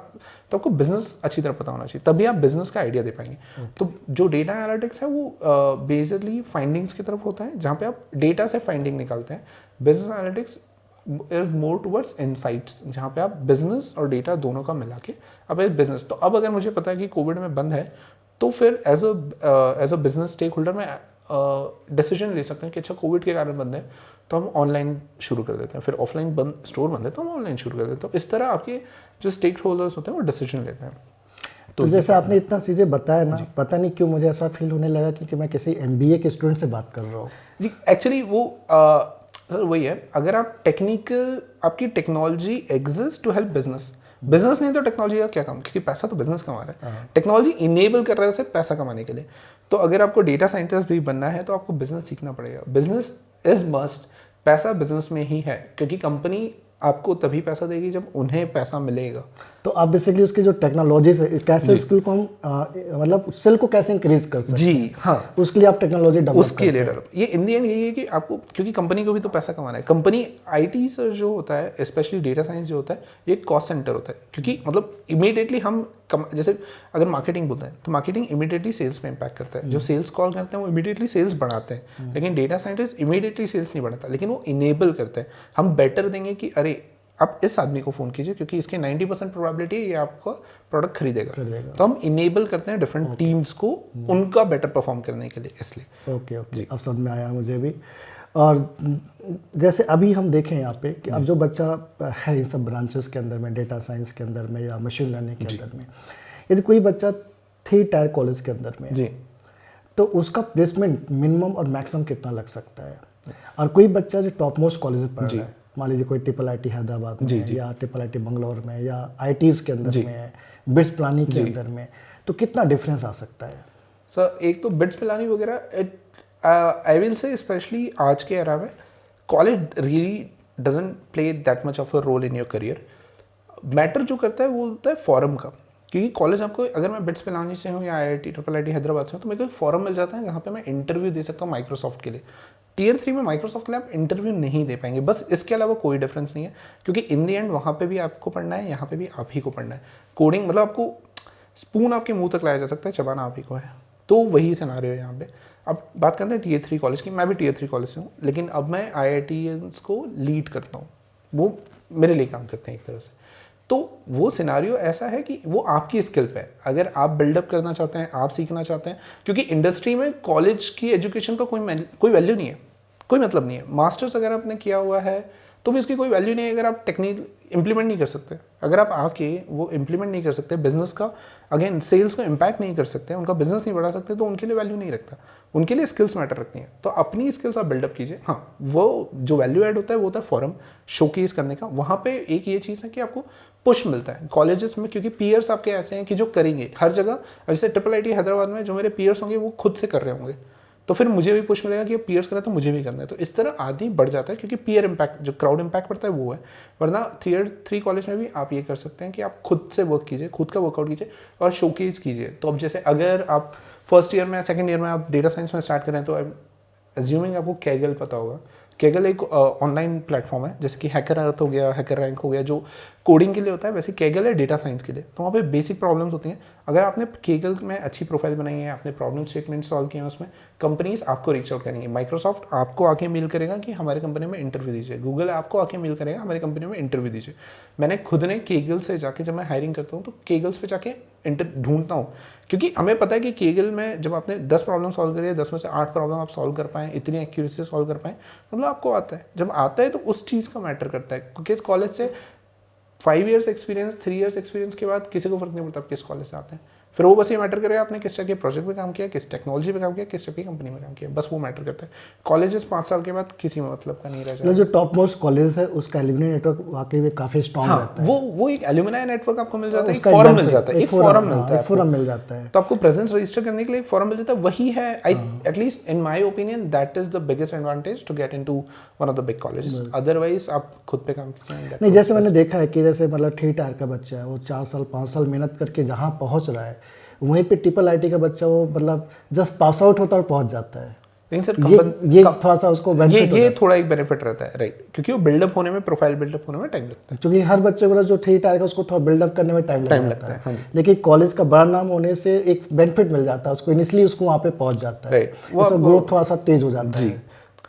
तो आपको बिजनेस अच्छी तरह पता होना चाहिए, तभी आप बिजनेस का आइडिया दे पाएंगे। तो जो डेटा एनालिटिक्स है वो बेसिकली फाइंडिंग्स की तरफ होता है, जहाँ पे आप डेटा से फाइंडिंग निकालते हैं। Business analytics is more towards insights, जहाँ पे आप बिजनेस और डेटा दोनों का मिला के अब एक बिजनेस। तो अब अगर मुझे पता है कि कोविड में बंद है, तो फिर as a business stakeholder मैं डिसीजन ले सकते हैं कि अच्छा कोविड के कारण बंद है तो हम ऑनलाइन शुरू कर देते हैं, फिर ऑफलाइन बंद स्टोर बंद है तो हम ऑनलाइन शुरू कर देते हैं। तो इस तरह आपके जो स्टेक होल्डर्स होते हैं वो डिसीजन लेते हैं। तो जैसे आपने इतना चीज़ें बताया ना, पता नहीं क्यों मुझे ऐसा फील होने लगा कि मैं किसी MBA के स्टूडेंट से बात कर रहा हूँ। जी एक्चुअली वो सर वही है, अगर आप टेक्निकल, आपकी technology exist to help business, business नहीं तो टेक्नोलॉजी का क्या काम, क्योंकि पैसा तो बिजनेस कमा रहा है, टेक्नोलॉजी इनेबल कर रहा है उसे पैसा कमाने के लिए। तो अगर आपको डेटा साइंटिस्ट भी बनना है तो आपको बिजनेस सीखना पड़ेगा, बिजनेस इज मस्ट, पैसा बिजनेस में ही है, क्योंकि कंपनी आपको तभी पैसा देगी जब उन्हें पैसा मिलेगा। तो आप बेसिकली उसकी जो टेक्नोलॉजीज है, कैसे स्किल को हम मतलब स्किल को कैसे इंक्रीज कर सकते हैं, जी हाँ, उसके लिए आप टेक्नोलॉजी डेवलप उसके लिए डेवलप, ये इन दी एंड यही है कि आपको, क्योंकि कंपनी को भी तो पैसा कमाना है। कंपनी आईटी से जो होता है, स्पेशली डेटा साइंस जो होता है, ये कॉस्ट सेंटर होता है, क्योंकि मतलब इमीडिएटली हम जैसे अगर मार्केटिंग बोलते हैं तो मार्केटिंग इमीडिएटली सेल्स पे इम्पैक्ट करता है, जो सेल्स कॉल करते हैं वो इमीडिएटली सेल्स बढ़ाते हैं, लेकिन डेटा साइंटिस्ट इमीडिएटली सेल्स नहीं बढ़ाता, लेकिन वो इनेबल करते हैं। हम बेटर देंगे कि अरे आप इस आदमी को फ़ोन कीजिए क्योंकि इसके 90% प्रोबेबिलिटी है ये आपका प्रोडक्ट खरीदेगा। तो हम इनेबल करते हैं डिफरेंट टीम्स को उनका बेटर परफॉर्म करने के लिए, इसलिए। ओके ओके, अब समझ में आया मुझे भी। और जैसे अभी हम देखें यहाँ पे कि अब जो बच्चा है इन सब ब्रांचेस के अंदर में, डेटा साइंस के अंदर में या मशीन लर्निंग के अंदर में, यदि कोई बच्चा 3 टायर कॉलेज के अंदर में जी, तो उसका प्लेसमेंट मिनिमम और मैक्सिमम कितना लग सकता है? और कोई बच्चा जो टॉप मोस्ट कॉलेज में पढ़ रहा है, मान लीजिए कोई IIIT हैदराबाद में या IIIT बंगलौर में या IITs के अंदर में है, बिट्स पिलानी के अंदर में, तो कितना डिफरेंस आ सकता है? सर एक तो बिट्स पिलानी वगैरह, आई विल से स्पेशली आज के एरा में college really doesn't play that much of a role in your career. Matter जो करता है वो होता है फॉरम का, क्योंकि कॉलेज आपको, अगर मैं बिट्स पिलानी से हूँ या IIT हैदराबाद से हूँ तो मेरे को एक फॉरम मिल जाता है जहाँ पे मैं इंटरव्यू दे सकता हूँ माइक्रोसॉफ्ट के लिए। Tier 3 में माइक्रोसॉफ्ट के लिए आप इंटरव्यू नहीं दे पाएंगे, बस इसके अलावा कोई डिफरेंस नहीं है, क्योंकि इन द एंड वहाँ पे भी आपको पढ़ना है, यहाँ पे भी आप ही को पढ़ना है। कोडिंग मतलब आपको स्पून आपके मुंह तक लाया जा सकता है, चबाना आप ही को है। तो वही सिनारियो है यहाँ पे। अब बात करते हैं Tier 3 कॉलेज की, मैं भी Tier 3 कॉलेज से हूँ, लेकिन अब मैं IITians को लीड करता हूँ, वो मेरे लिए काम करते हैं एक तरह से। तो वो सिनारियो ऐसा है कि वो आपकी स्किल पे है, अगर आप बिल्डअप करना चाहते हैं, आप सीखना चाहते हैं, क्योंकि इंडस्ट्री में कॉलेज की एजुकेशन का कोई वैल्यू नहीं है, कोई मतलब नहीं है। मास्टर्स अगर आपने किया हुआ है तो भी इसकी कोई वैल्यू नहीं है अगर आप टेक्निक इंप्लीमेंट नहीं कर सकते, अगर आप आके वो इंप्लीमेंट नहीं कर सकते, बिजनेस का अगेन सेल्स को इम्पैक्ट नहीं कर सकते, उनका बिजनेस नहीं बढ़ा सकते, तो उनके लिए वैल्यू नहीं रखता। उनके लिए स्किल्स मैटर रखती हैं, तो अपनी स्किल्स आप बिल्डअप कीजिए। हाँ, वो जो वैल्यू ऐड होता है वो होता है फॉरम शोकेस करने का। वहाँ पे एक ये चीज़ है कि आपको पुश मिलता है कॉलेजेस में, क्योंकि पीयर्स आपके ऐसे हैं कि जो करेंगे हर जगह। जैसे IIIT हैदराबाद में जो मेरे पीयर्स होंगे वो खुद से कर रहे होंगे, तो फिर मुझे भी पुश मिलेगा कि पीयर्स करें तो मुझे भी करना है। तो इस तरह आदमी बढ़ जाता है, क्योंकि पीयर इम्पैक्ट, जो क्राउड इम्पैक्ट पड़ता है वो है। वरना Tier 3 कॉलेज में भी आप ये कर सकते हैं कि आप खुद से वर्क कीजिए, खुद का वर्कआउट कीजिए और शोकेस कीजिए। तो अब जैसे अगर आप फर्स्ट ईयर में, सेकंड ईयर में आप डेटा साइंस में स्टार्ट करें तो एज्यूमिंग आपको कैगल पता होगा। कैगल एक ऑनलाइन प्लेटफॉर्म है, जैसे कि हैकर अर्थ हो गया, हैकर रैंक हो गया, जो कोडिंग के लिए होता है, वैसे कैगल है डेटा साइंस के लिए। तो वहाँ पे बेसिक प्रॉब्लम्स होती हैं। अगर आपने कैगल में अच्छी प्रोफाइल बनाई है, आपने प्रॉब्लम स्टेटमेंट सॉल्व किए हैं, उसमें कंपनीज आपको रीच आउट करेंगी। माइक्रोसॉफ्ट आपको आके मेल करेगा कि हमारे कंपनी में इंटरव्यू दीजिए, गूगल आपको आके मेल करेगा हमारी कंपनी में इंटरव्यू दीजिए। मैंने खुद ने कैगल से जाके, जब मैं हायरिंग करता हूँ तो कैगल्स पे जाके ढूंढता हूँ, क्योंकि हमें पता है कि कैगल में जब आपने 10 प्रॉब्लम सॉल्व करी है, 10 में से 8 प्रॉब्लम आप सॉल्व कर पाएँ, इतनी एक्यूरेसी से सॉल्व कर पाएँ, मतलब आपको आता है। जब आता है तो उस चीज़ का मैटर करता है, क्योंकि इस कॉलेज से 5 ईयर्स एक्सपीरियंस, 3 ईयर्स एक्सपीरियंस के बाद किसी को फर्क नहीं पड़ता आप किस कॉलेज से आते हैं। फिर वो बस ये मैटर करेगा आपने किस टाइप के प्रोजेक्ट पे काम किया, किस टेक्नोलॉजी पे काम किया, किस टाइप की कंपनी में काम किया, बस वो मैटर करता है। कॉलेजेस 5 साल के बाद किसी मतलब का नहीं रह जाता। जो टॉप मोस्ट कॉलेज है उसका एलुमनी नेटवर्क वाकई में काफी स्ट्रांग रहता है। वो एक एलुमनी नेटवर्क आपको मिल जाता है, एक फॉरम मिल जाता है, एक फॉरम मिलता है, फॉरम मिल जाता है, तो आपको प्रेजेंस रजिस्टर करने के लिए एक फॉरम मिल जाता है। वही है, at least in my opinion that is the biggest advantage to get into one of the big colleges. Otherwise आप खुद पे काम कीजिए। नहीं, जैसे मैंने देखा है कि जैसे मतलब 3 टायर का बच्चा है, वो 4 साल 5 साल मेहनत करके जहाँ पहुँच रहा है, वहीं पे IIIT का बच्चा वो मतलब जस्ट पास आउट होता और पहुंच जाता है। लेकिन सर ये थोड़ा सा उसको ये थोड़ा एक बेनिफिट रहता है, राइट, क्योंकि वो बिल्डअप होने में, प्रोफाइल बिल्डअप होने में टाइम लगता है। क्योंकि हर बच्चे को जो 3 टायर का उसको थोड़ा बिल्डअप करने में टाइम लगता है। हाँ। लेकिन कॉलेज का बड़ा नाम होने से एक बेनिफिट मिल जाता है उसको, इनिशियली उसको वहाँ पे पहुँच जाता है, उसका ग्रोथ थोड़ा सा तेज हो जाता है।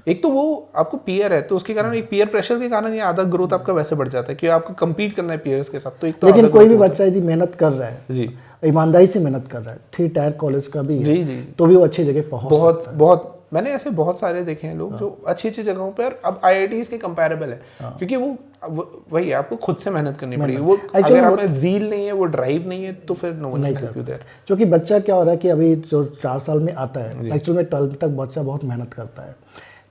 एक तो वो आपको पीयर है, तो उसके कारण एक पीयर प्रेशर के कारण ये आधा ग्रोथ आपका वैसे बढ़ जाता है कि आपको कम्पीट करना है पीयर्स के साथ। तो एक तो लेकिन कोई भी बच्चा यदि मेहनत कर रहा है, जी, ईमानदारी से मेहनत कर रहा है, 3 टायर कॉलेज का भी जी जी, तो भी वो अच्छी जगह पहुंच सकता है। बहुत मैंने ऐसे बहुत सारे देखे हैं लोग जो अच्छी अच्छी जगहों पर अब IITs के कंपैरेबल है, क्योंकि वो वही आपको खुद से मेहनत करनी पड़ेगी। वो अगर आप में ज़ील नहीं है, वो ड्राइव नहीं है, तो फिर no one can help you there. क्योंकि बच्चा क्या हो रहा है कि अभी जो 4 साल में आता है, एक्चुअल में 12 तक बच्चा बहुत मेहनत करता है,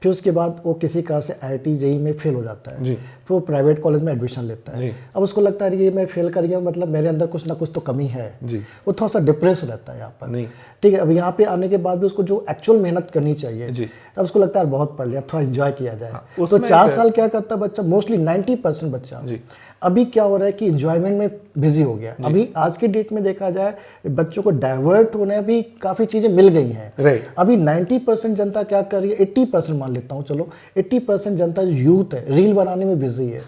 फिर उसके बाद वो किसी कारण से IIT JEE में फेल हो जाता है, जी। फिर वो प्राइवेट कॉलेज में एडमिशन लेता है। जी। अब उसको लगता है कि ये मैं फेल कर गया, मतलब मेरे अंदर कुछ ना कुछ तो कमी है, जी। वो थोड़ा सा डिप्रेस रहता है यहाँ पर। नहीं। ठीक है, अब यहाँ पे आने के बाद भी उसको जो एक्चुअल मेहनत करनी चाहिए, जी। अब उसको लगता है बहुत पढ़ लिया, अब थोड़ा एंजॉय किया जाए। तो उसमें 4 साल क्या करता है बच्चा, मोस्टली 90% बच्चा जी। अभी क्या हो रहा है कि इंजॉयमेंट में बिजी हो गया। अभी आज की डेट में देखा जाए बच्चों को डाइवर्ट होने भी काफ़ी चीज़ें मिल गई हैं। राइट। अभी 90% जनता क्या कर रही है, 80% मान लेता हूँ, चलो 80% जनता जो यूथ है रील बनाने में बिजी है,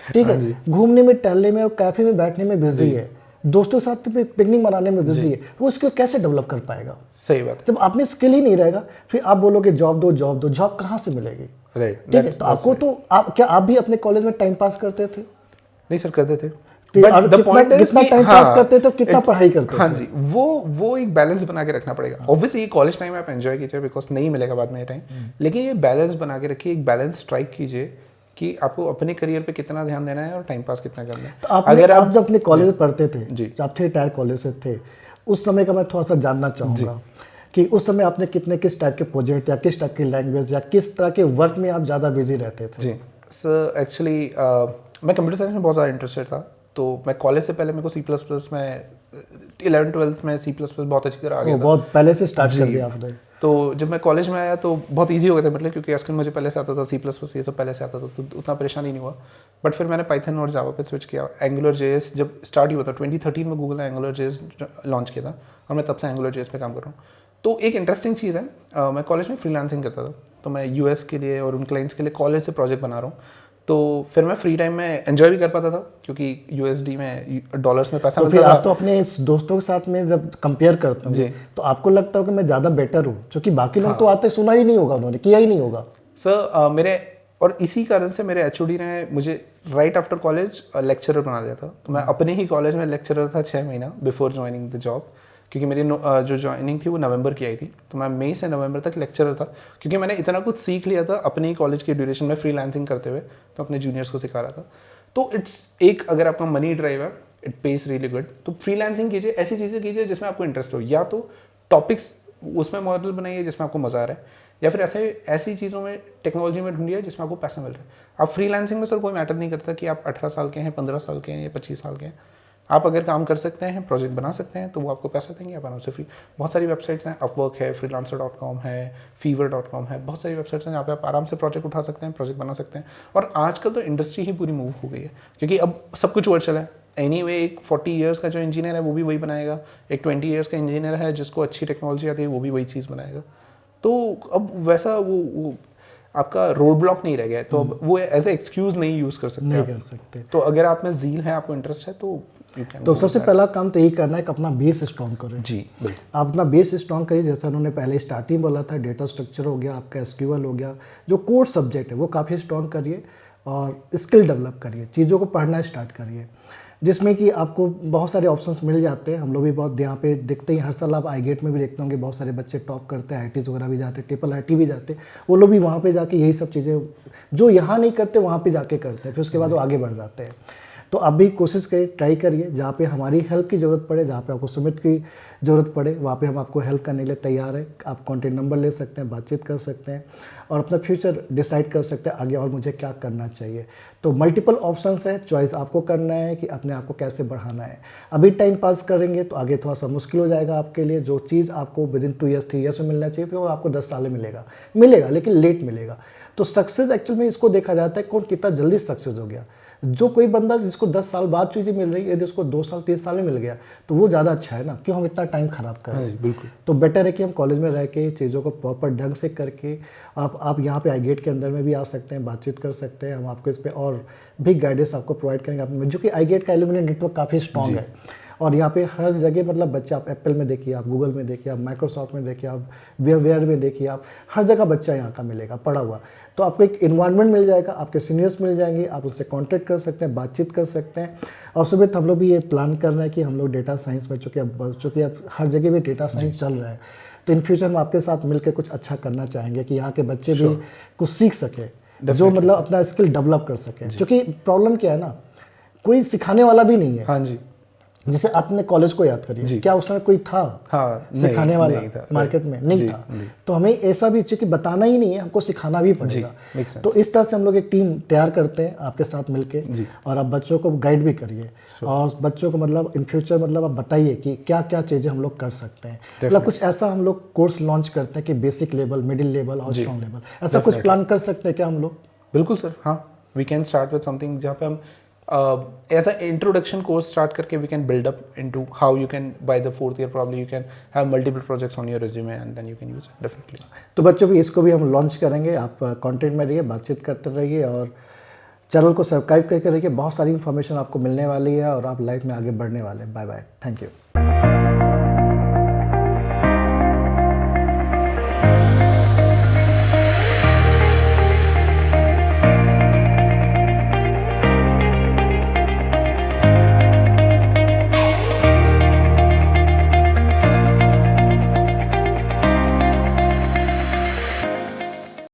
ठीक है, घूमने में, टहलने में और कैफे में बैठने में बिजी है, दोस्तों के साथ पिकनिक मनाने में बिजी है। वो स्किल कैसे डेवलप कर पाएगा? सही बात। जब आप में स्किल ही नहीं रहेगा, फिर आप बोलोगे जॉब दो जॉब दो, जॉब कहाँ से मिलेगी? राइट। ठीक है, तो आपको तो आप भी अपने कॉलेज में टाइम पास करते थे? नहीं सर, करते थे। और कितना टाइम पास करते थे, कितना पढ़ाई करते थे? हाँ जी, वो एक बैलेंस बना के रखना पड़ेगा। ऑब्वियसली ये कॉलेज टाइम आप एंजॉय कीजिए, बिकॉज नहीं मिलेगा बाद में ये टाइम, लेकिन ये बैलेंस बना के रखिए, एक बैलेंस स्ट्राइक कीजिए कि आपको अपने करियर पे कितना ध्यान देना है और टाइम पास कितना करना है। तो आप जब अपने कॉलेज में पढ़ते थे, जब आप थे टायर कॉलेज से थे, उस समय का मैं थोड़ा सा जानना चाहूँगा कि उस समय आपने किस टाइप के प्रोजेक्ट या किस टाइप की लैंग्वेज या किस तरह के वर्क में आप ज़्यादा बिजी रहते थे? जी सर, एक्चुअली मैं कंप्यूटर साइंस में बहुत ज़्यादा इंटरेस्टेड था, तो मैं कॉलेज से पहले मेरे को C++ में 11th-12th में C++ बहुत अच्छी तरह आ गया था। बहुत पहले से स्टार्ट कर दिया आपने। तो जब मैं कॉलेज में आया तो बहुत इजी हो गया था, मतलब क्योंकि एसक्यूएल मुझे पहले से आता था, C++ ये सब पहले से आता था, तो उतना परेशानी नहीं हुआ। बट फिर मैंने पाइथन और जावा पे स्विच किया। AngularJS जब स्टार्ट हुआ था 2013 में, गूगल ने AngularJS लॉन्च किया था और मैं तब से AngularJS पे काम कर रहा हूँ। तो एक इंटरेस्टिंग चीज़ है, मैं कॉलेज में फ्रीलांसिंग करता था, तो मैं US के लिए और उन क्लाइंट्स के लिए कॉलेज से प्रोजेक्ट बना रहा हूँ। तो फिर मैं फ्री टाइम में एंजॉय भी कर पाता था, क्योंकि USD में, डॉलर्स में पैसा मिलता था। आप तो अपने इस दोस्तों के साथ में जब कंपेयर करते हो तो आपको लगता हो कि मैं ज़्यादा बेटर हूँ, क्योंकि बाकी लोग तो आते सुना ही नहीं होगा, उन्होंने किया ही नहीं होगा। सर मेरे, और इसी कारण से मेरे HOD ने मुझे राइट आफ्टर कॉलेज लेक्चरर बना दिया था। तो मैं अपने ही कॉलेज में लेक्चरर था 6 महीना बिफोर ज्वाइनिंग द जॉब, क्योंकि मेरी जो ज्वाइनिंग थी वो नवंबर की आई थी, तो मैं मई से नवंबर तक लेक्चरर था, क्योंकि मैंने इतना कुछ सीख लिया था अपने ही कॉलेज के ड्यूरेशन में फ्रीलांसिंग करते हुए, तो अपने जूनियर्स को सिखा रहा था। तो इट्स एक, अगर आपका मनी ड्राइव है, इट पेस रियली गुड, तो फ्रीलांसिंग कीजिए, ऐसी चीज़ें कीजिए जिसमें आपको इंटरेस्ट हो, या तो टॉपिक्स उसमें मॉडल बनाइए जिसमें आपको मजा आ रहा है, या फिर ऐसी चीज़ों में, टेक्नोलॉजी में ढूंढिए जिसमें आपको पैसा मिल रहा है। आप फ्रीलांसिंग में सर कोई मैटर नहीं करता कि आप 18 साल के हैं, 15 साल के हैं या 25 साल के हैं, आप अगर काम कर सकते हैं, प्रोजेक्ट बना सकते हैं, तो वो आपको पैसा देंगे, आप आराम से फ्री। बहुत सारी वेबसाइट्स हैं, अपवर्क है, freelancer.com है, fever.com है, बहुत सारी वेबसाइट्स हैं जहाँ पे आप आराम से प्रोजेक्ट उठा सकते हैं, प्रोजेक्ट बना सकते हैं। और आजकल तो इंडस्ट्री ही पूरी मूव हो गई है, क्योंकि अब सब कुछ वर्चुअल है। एनीवे एक 40 ईयर्स का जो इंजीनियर है वो भी वही बनाएगा, एक 20 ईयर्स का इंजीनियर है जिसको अच्छी टेक्नोलॉजी आती है वो भी वही चीज़ बनाएगा। तो अब वैसा वो आपका रोड ब्लॉक नहीं रह गया है, तो अब वो एज ए एक्सक्यूज नहीं यूज़ कर सकते। तो अगर आप में ज़ील है, आपको इंटरेस्ट है, तो सबसे पहला काम तो यही करना है कि अपना बेस स्ट्रॉन्ग करें। जी बिल्कुल, आप अपना बेस स्ट्रॉन्ग करिए, जैसा उन्होंने पहले स्टार्टिंग बोला था, डेटा स्ट्रक्चर हो गया, आपका SQL हो गया, जो कोर सब्जेक्ट है वो काफ़ी स्ट्रॉन्ग करिए और स्किल डेवलप करिए, चीज़ों को पढ़ना स्टार्ट करिए, जिसमें कि आपको बहुत सारे ऑप्शंस मिल जाते हैं। हम लोग भी बहुत यहाँ पे देखते हैं, हर साल आप IGATE में भी देखते होंगे, बहुत सारे बच्चे टॉप करते हैं, IITs वगैरह भी जाते हैं, IIIT भी जाते हैं, वो लोग भी वहाँ पे जाके यही सब चीज़ें जो यहाँ नहीं करते वहाँ पे जाके करते हैं, फिर उसके बाद वो आगे बढ़ जाते हैं। तो आप भी कोशिश करिए, ट्राई करिए, जहाँ पे हमारी हेल्प की ज़रूरत पड़े, जहाँ पे आपको सुमित की ज़रूरत पड़े, वहाँ पे हम आपको हेल्प करने के लिए तैयार हैं। आप कॉन्टैक्ट नंबर ले सकते हैं, बातचीत कर सकते हैं और अपना फ्यूचर डिसाइड कर सकते हैं आगे और मुझे क्या करना चाहिए। तो मल्टीपल ऑप्शंस है, चॉइस आपको करना है कि अपने आप को कैसे बढ़ाना है। अभी टाइम पास करेंगे तो आगे थोड़ा सा मुश्किल हो जाएगा आपके लिए। जो चीज़ आपको विदिन 2 ईयर्स 3 ईयर्स में मिलना चाहिए, फिर वो आपको 10 साल में मिलेगा लेकिन लेट मिलेगा। तो सक्सेस एक्चुअल में इसको देखा जाता है कौन कितना जल्दी सक्सेस हो गया। जो कोई बंदा जिसको 10 साल बाद चीज़ें मिल रही है, यदि उसको 2 साल 3 साल में मिल गया तो वो ज़्यादा अच्छा है ना, क्यों हम इतना टाइम ख़राब करें। बिल्कुल। तो बेटर है कि हम कॉलेज में रह के चीज़ों को प्रॉपर ढंग से करके आप यहाँ पे IGATE के अंदर में भी आ सकते हैं, बातचीत कर सकते हैं, हम आपको इस पर और भी गाइडेंस आपको प्रोवाइड करेंगे। जो कि IGATE का एल्यूमिनी नेटवर्क काफ़ी स्ट्रॉन्ग है और यहाँ पे हर जगह मतलब बच्चे, आप एप्पल में देखिए, आप गूगल में देखिए, आप माइक्रोसॉफ्ट में देखिए, आप वेयर में देखिए, आप हर जगह बच्चा यहाँ का मिलेगा पढ़ा हुआ। तो आपको एक इन्वायरमेंट मिल जाएगा, आपके सीनियर्स मिल जाएंगे, आप उससे कांटेक्ट कर सकते हैं, बातचीत कर सकते हैं। और सुमित, हम लोग भी ये प्लान कर रहे हैं कि हम लोग डेटा साइंस में, चूँकि अब हर जगह भी डेटा साइंस चल रहा है, तो इन फ्यूचर हम आपके साथ मिलकर कुछ अच्छा करना चाहेंगे कि यहाँ के बच्चे भी कुछ सीख सके, जो मतलब अपना स्किल डेवलप कर सके। क्योंकि प्रॉब्लम क्या है ना, कोई सिखाने वाला भी नहीं है। हाँ जी, जैसे आपने कॉलेज को याद करिए, क्या उस समय कोई था हाँ, सिखाने वाला नहीं था, मार्केट में नहीं था, तो हमें ऐसा भी चाहिए कि बताना ही नहीं है, हमको सिखाना भी पड़ेगा। तो इस तरह से हम लोग एक टीम तैयार करते हैं आपके साथ मिलके, और आप बच्चों को गाइड भी करिए और बच्चों को मतलब इन फ्यूचर मतलब आप बताइए कि क्या क्या चीज़ें हम लोग कर सकते हैं। मतलब कुछ ऐसा हम लोग कोर्स लॉन्च करते हैं कि बेसिक लेवल, मिडिल लेवल और स्ट्रॉन्ग लेवल, ऐसा कुछ प्लान कर सकते हैं क्या हम लोग? बिल्कुल सर, हाँ, we can start with something जहाँ पे हम as a introduction course start करके we can build up into how you can by the 4th year probably you can have multiple projects on your resume and then you can use it definitely. तो बच्चों भी इसको भी हम launch करेंगे, आप content में रहिए, बातचीत करते रहिए और चैनल को सब्सक्राइब करके रहिए। बहुत सारी इन्फॉर्मेशन आपको मिलने वाली है और आप लाइफ में आगे बढ़ने वाले हैं। Bye bye, thank you.